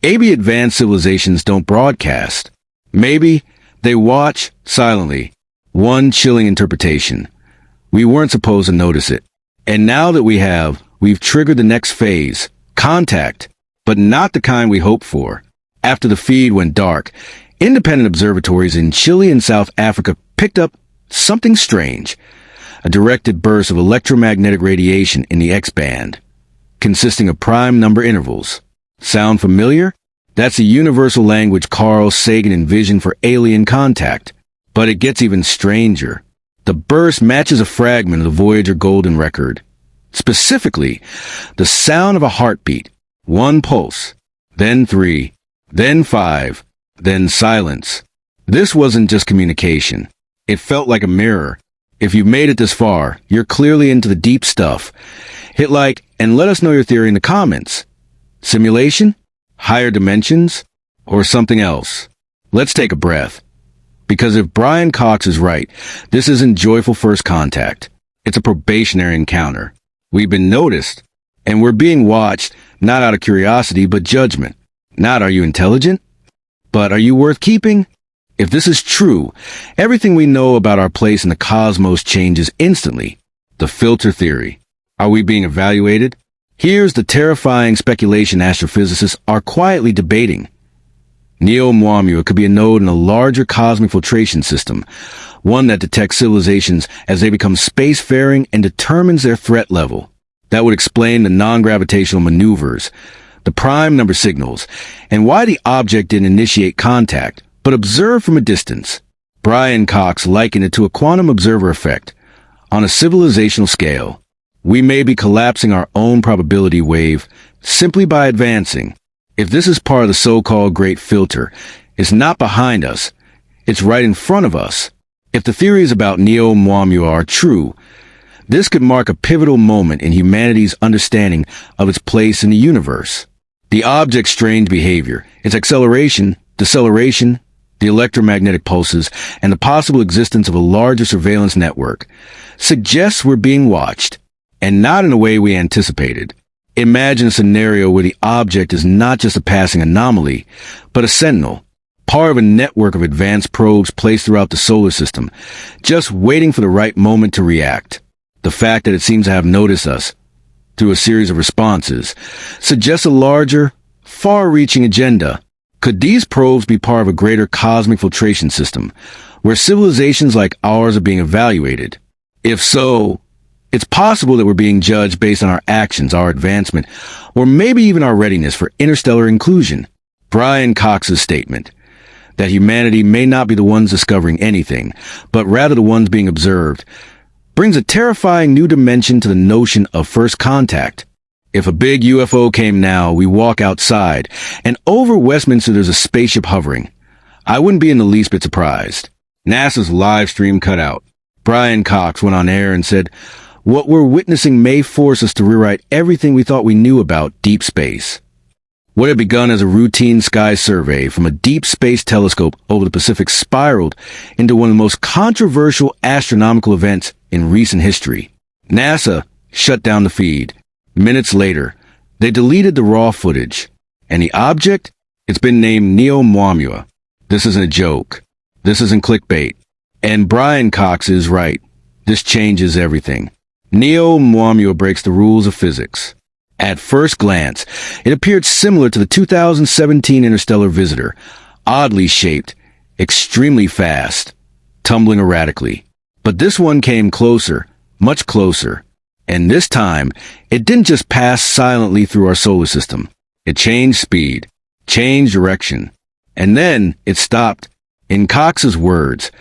Maybe advanced civilizations don't broadcast. Maybe they watch silently. One chilling interpretation. We weren't supposed to notice it. And now that we have, we've triggered the next phase. Contact. But not the kind we hoped for. After the feed went dark, independent observatories in Chile and South Africa picked up something strange. A directed burst of electromagnetic radiation in the X-band, consisting of prime number intervals. Sound familiar? That's a universal language Carl Sagan envisioned for alien contact. But it gets even stranger. The burst matches a fragment of the Voyager golden record. Specifically, the sound of a heartbeat. One pulse, then 3, then 5, then silence. This wasn't just communication. It felt like a mirror. If you've made it this far, you're clearly into the deep stuff. Hit like and let us know your theory in the comments. Simulation? Higher dimensions? Or something else? Let's take a breath. Because if Brian Cox is right, this isn't joyful first contact. It's a probationary encounter. We've been noticed, and we're being watched, not out of curiosity, but judgment. Not are you intelligent, but are you worth keeping? If this is true, everything we know about our place in the cosmos changes instantly. The filter theory. Are we being evaluated? Here's the terrifying speculation astrophysicists are quietly debating. Neo-Oumuamua could be a node in a larger cosmic filtration system, one that detects civilizations as they become spacefaring and determines their threat level. That would explain the non-gravitational maneuvers, the prime number signals, and why the object didn't initiate contact, but observe from a distance. Brian Cox likened it to a quantum observer effect. On a civilizational scale, we may be collapsing our own probability wave simply by advancing. If this is part of the so-called Great Filter, it's not behind us. It's right in front of us. If the theories about Neo-Oumuamua are true, this could mark a pivotal moment in humanity's understanding of its place in the universe. The object's strange behavior, its acceleration, deceleration, the electromagnetic pulses, and the possible existence of a larger surveillance network suggests we're being watched, and not in a way we anticipated. Imagine a scenario where the object is not just a passing anomaly, but a sentinel, part of a network of advanced probes placed throughout the solar system, just waiting for the right moment to react. The fact that it seems to have noticed us, through a series of responses, suggests a larger, far-reaching agenda. Could these probes be part of a greater cosmic filtration system, where civilizations like ours are being evaluated? If so, it's possible that we're being judged based on our actions, our advancement, or maybe even our readiness for interstellar inclusion. Brian Cox's statement, that humanity may not be the ones discovering anything, but rather the ones being observed, brings a terrifying new dimension to the notion of first contact. If a big UFO came now, we walk outside, and over Westminster there's a spaceship hovering. I wouldn't be in the least bit surprised. NASA's live stream cut out. Brian Cox went on air and said, "What we're witnessing may force us to rewrite everything we thought we knew about deep space." What had begun as a routine sky survey from a deep space telescope over the Pacific spiraled into one of the most controversial astronomical events in recent history. NASA shut down the feed. Minutes later, they deleted the raw footage. And the object? It's been named Neo-Oumuamua. This isn't a joke. This isn't clickbait. And Brian Cox is right. This changes everything. Neo-Oumuamua breaks the rules of physics. At first glance, it appeared similar to the 2017 Interstellar visitor, oddly shaped, extremely fast, tumbling erratically. But this one came closer, much closer. And this time, it didn't just pass silently through our solar system. It changed speed, changed direction, and then it stopped. In Cox's words,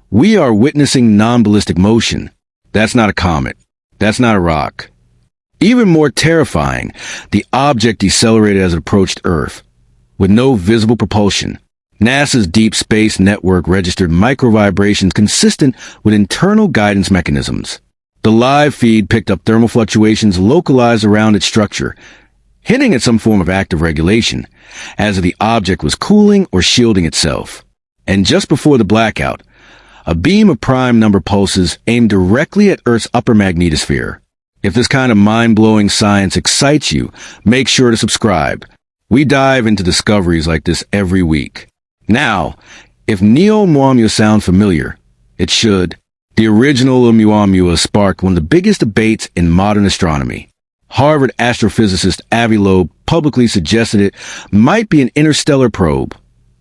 "We are witnessing non-ballistic motion. That's not a comet. That's not a rock." Even more terrifying, the object decelerated as it approached Earth, with no visible propulsion. NASA's Deep Space Network registered microvibrations consistent with internal guidance mechanisms. The live feed picked up thermal fluctuations localized around its structure, hinting at some form of active regulation, as if the object was cooling or shielding itself. And just before the blackout, a beam of prime number pulses aimed directly at Earth's upper magnetosphere. If this kind of mind-blowing science excites you, make sure to subscribe. We dive into discoveries like this every week. Now, if Neo-Oumuamua sounds familiar, it should. The original Oumuamua sparked one of the biggest debates in modern astronomy. Harvard astrophysicist Avi Loeb publicly suggested it might be an interstellar probe.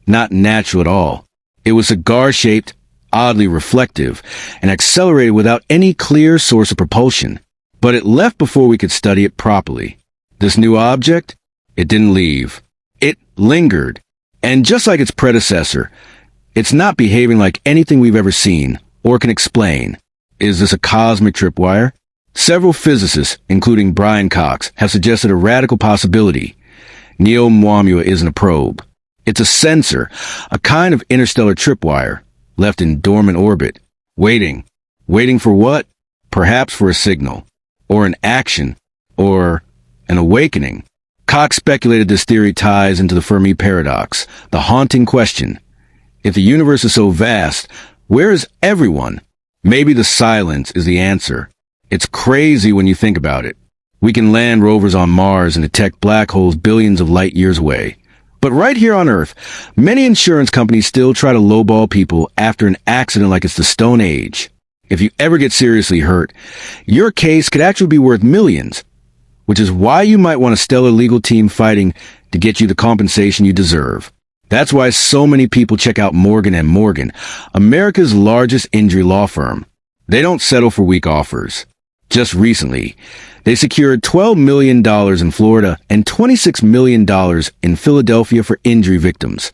Not natural at all. It was cigar-shaped, oddly reflective, and accelerated without any clear source of propulsion. But it left before we could study it properly. This new object? It didn't leave. It lingered. And just like its predecessor, it's not behaving like anything we've ever seen or can explain. Is this a cosmic tripwire? Several physicists, including Brian Cox, have suggested a radical possibility. Neo-Oumuamua isn't a probe. It's a sensor, a kind of interstellar tripwire, left in dormant orbit, waiting. Waiting for what? Perhaps for a signal, or an action, or an awakening. Cox speculated this theory ties into the Fermi paradox, the haunting question. If the universe is so vast, where is everyone? Maybe the silence is the answer. It's crazy when you think about it. We can land rovers on Mars and detect black holes billions of light years away. But right here on Earth, many insurance companies still try to lowball people after an accident like it's the Stone Age. If you ever get seriously hurt, your case could actually be worth millions, which is why you might want a stellar legal team fighting to get you the compensation you deserve. That's why so many people check out Morgan & Morgan, America's largest injury law firm. They don't settle for weak offers. Just recently, they secured $12 million in Florida and $26 million in Philadelphia for injury victims,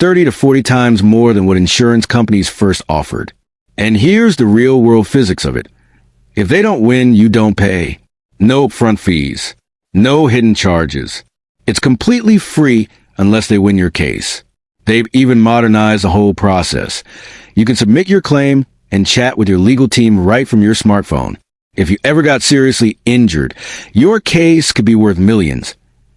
30 to 40 times more than what insurance companies first offered. And here's the real-world physics of it. If they don't win, you don't pay. No upfront fees. No hidden charges. It's completely free unless they win your case. They've even modernized the whole process. You can submit your claim and chat with your legal team right from your smartphone. If you ever got seriously injured, your case could be worth millions,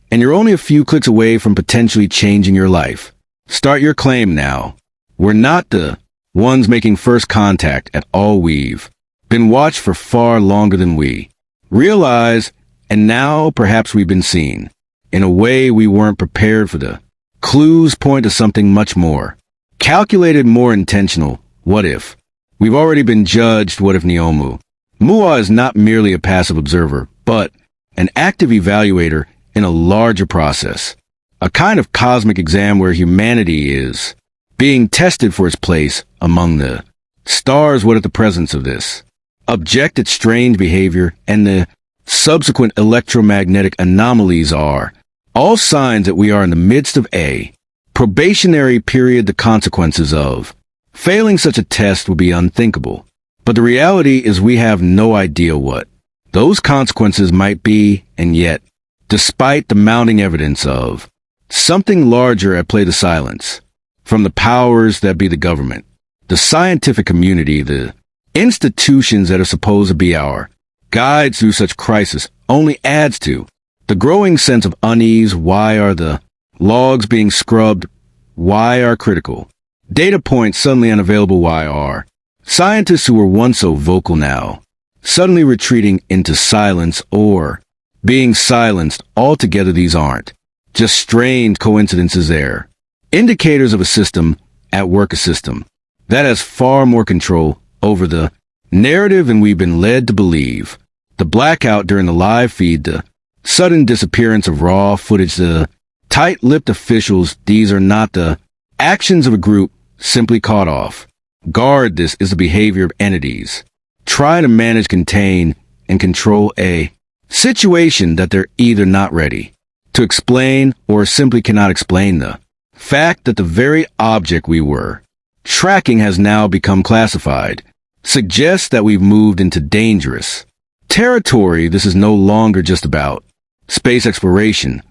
and you're only a few clicks away from potentially changing your life. Start your claim now. We're not the ones making first contact at all. We've been watched for far longer than we realize, and now perhaps we've been seen. In a way we weren't prepared for. The clues point to something much more calculated, more intentional. What if? We've already been judged. What if Neo-Oumuamua is not merely a passive observer, but an active evaluator in a larger process? A kind of cosmic exam where humanity is being tested for its place among the stars. What if the presence of this objected strange behavior and the subsequent electromagnetic anomalies are all signs that we are in the midst of a probationary period? The consequences of failing such a test would be unthinkable. But the reality is we have no idea what those consequences might be, and yet, despite the mounting evidence of something larger at play, the silence from the powers that be, the government, the scientific community, the institutions that are supposed to be our guides through such crisis, only adds to the growing sense of unease. Why are the logs being scrubbed? Why are critical data points suddenly unavailable? Why are scientists who were once so vocal now suddenly retreating into silence or being silenced altogether? These aren't just strange coincidences. They're indicators of a system at work, a system that has far more control over the narrative than we've been led to believe. The blackout during the live feed, the sudden disappearance of raw footage, the tight-lipped officials, these are not the actions of a group simply caught off guard. This is the behavior of entities trying to manage, contain, and control a situation that they're either not ready to explain or simply cannot explain. The fact that the very object we were tracking has now become classified suggests that we've moved into dangerous territory. This is no longer just about space exploration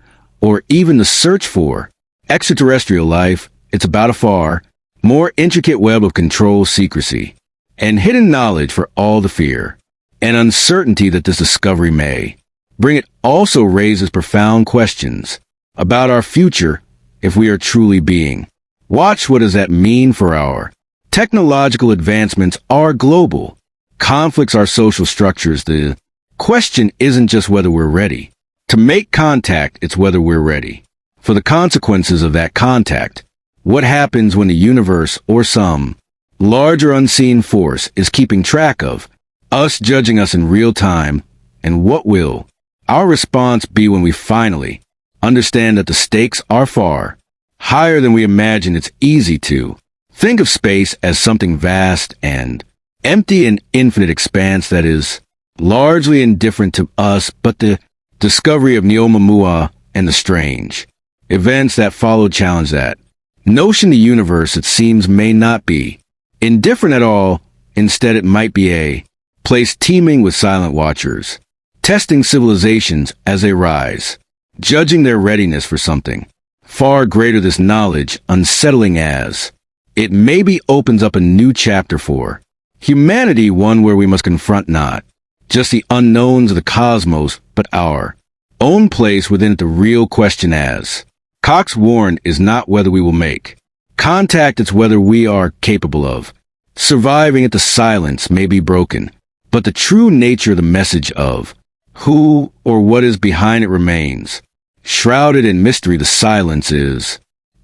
or even the search for extraterrestrial life. It's about a far more intricate web of control, secrecy, and hidden knowledge. For all the fear and uncertainty that this discovery may bring, it also raises profound questions about our future. If we are truly being watched, what does that mean for our technological advancements, our global conflicts, our social structures? The question isn't just whether we're ready to make contact, it's whether we're ready for the consequences of that contact. What happens when the universe or some larger unseen force is keeping track of us, judging us in real time, and what will our response be when we finally understand that the stakes are far higher than we imagine? It's easy to think of space as something vast and empty, an infinite expanse that is largely indifferent to us, but the discovery of Neo-Oumuamua and the strange events that followed challenge that notion. The universe, it seems, may not be indifferent at all. Instead, it might be a place teeming with silent watchers, testing civilizations as they rise, judging their readiness for something far greater. This knowledge, unsettling as it maybe, opens up a new chapter for humanity, one where we must confront not just the unknowns of the cosmos, but our own place within it. The real question, as Cox warned, is not whether we will make contact, it's whether we are capable of surviving it. The silence may be broken, but the true nature of the message of who or what is behind it remains shrouded in mystery. The silence is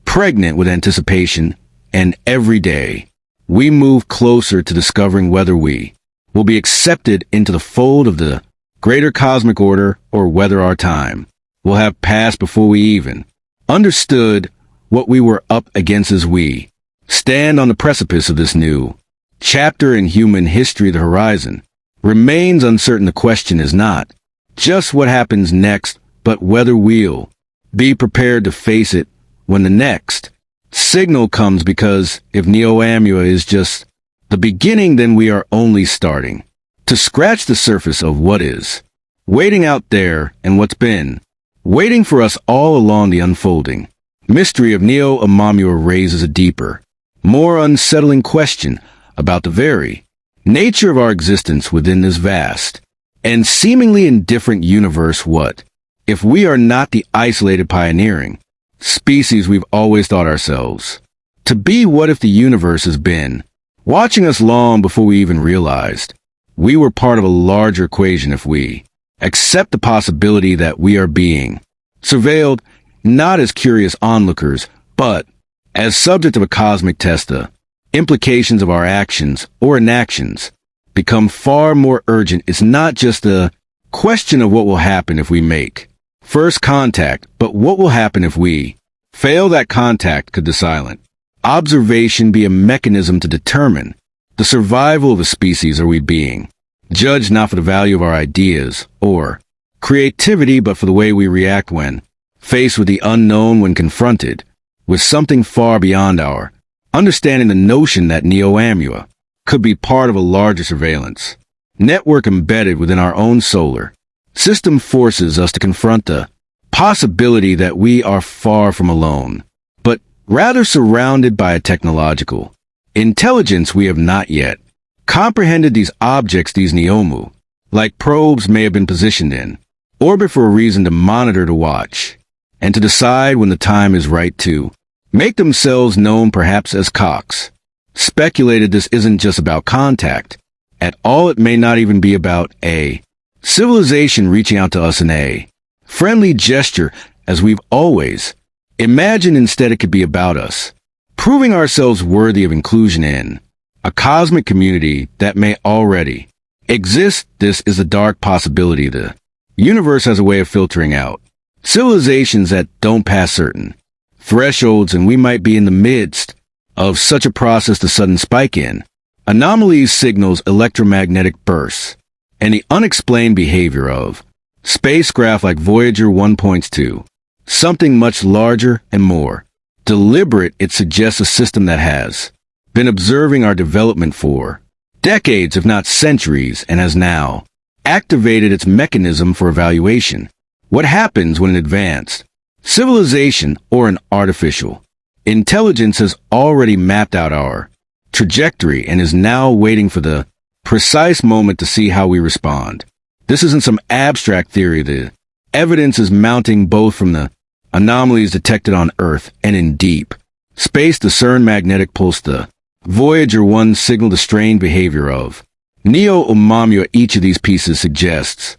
pregnant with anticipation, and every day we move closer to discovering whether we will be accepted into the fold of the greater cosmic order, or whether our time will have passed before we even understood what we were up against. As we stand on the precipice of this new chapter in human history, the horizon remains uncertain. The question is not just what happens next, but whether we'll be prepared to face it when the next signal comes. Because if Neo-Oumuamua is just the beginning, then we are only starting to scratch the surface of what is waiting out there, and what's been waiting for us all along. The unfolding mystery of Neo-Oumuamua raises a deeper, more unsettling question about the very nature of our existence within this vast and seemingly indifferent universe. What if we are not the isolated pioneering species we've always thought ourselves to be? What if the universe has been watching us long before we even realized we were part of a larger equation? If we accept the possibility that we are being surveilled, not as curious onlookers, but as subject of a cosmic test, the implications of our actions or inactions become far more urgent. It's not just the question of what will happen if we make first contact, but what will happen if we fail that contact. Could the silent observation be a mechanism to determine the survival of a species? Are we being judged not for the value of our ideas or creativity, but for the way we react when faced with the unknown, when confronted with something far beyond our understanding? The notion that Neo-Oumuamua could be part of a larger surveillance network embedded within our own solar system forces us to confront the possibility that we are far from alone, but rather surrounded by a technological intelligence we have not yet comprehended. These objects, these Neo-Oumuamua, like probes, may have been positioned in orbit for a reason: to monitor, to watch, and to decide when the time is right to make themselves known. Perhaps, as Cox speculated, this isn't just about contact at all. It may not even be about a civilization reaching out to us in a friendly gesture, as we've always imagined. Instead, it could be about us proving ourselves worthy of inclusion in a cosmic community that may already exist. This is a dark possibility. The universe has a way of filtering out civilizations that don't pass certain thresholds, and we might be in the midst of such a process. The sudden spike in anomalies, signals, electromagnetic bursts, and the unexplained behavior of spacecraft like Voyager 1 points to something much larger and more deliberate. It suggests a system that has been observing our development for decades, if not centuries, and has now activated its mechanism for evaluation. What happens when an advanced civilization or an artificial intelligence has already mapped out our trajectory and is now waiting for the precise moment to see how we respond? This isn't some abstract theory. The evidence is mounting, both from the anomalies detected on Earth and in deep space. The CERN magnetic pulse, the Voyager 1 signaled the strange behavior of Neo-Oumuamua. Each of these pieces suggests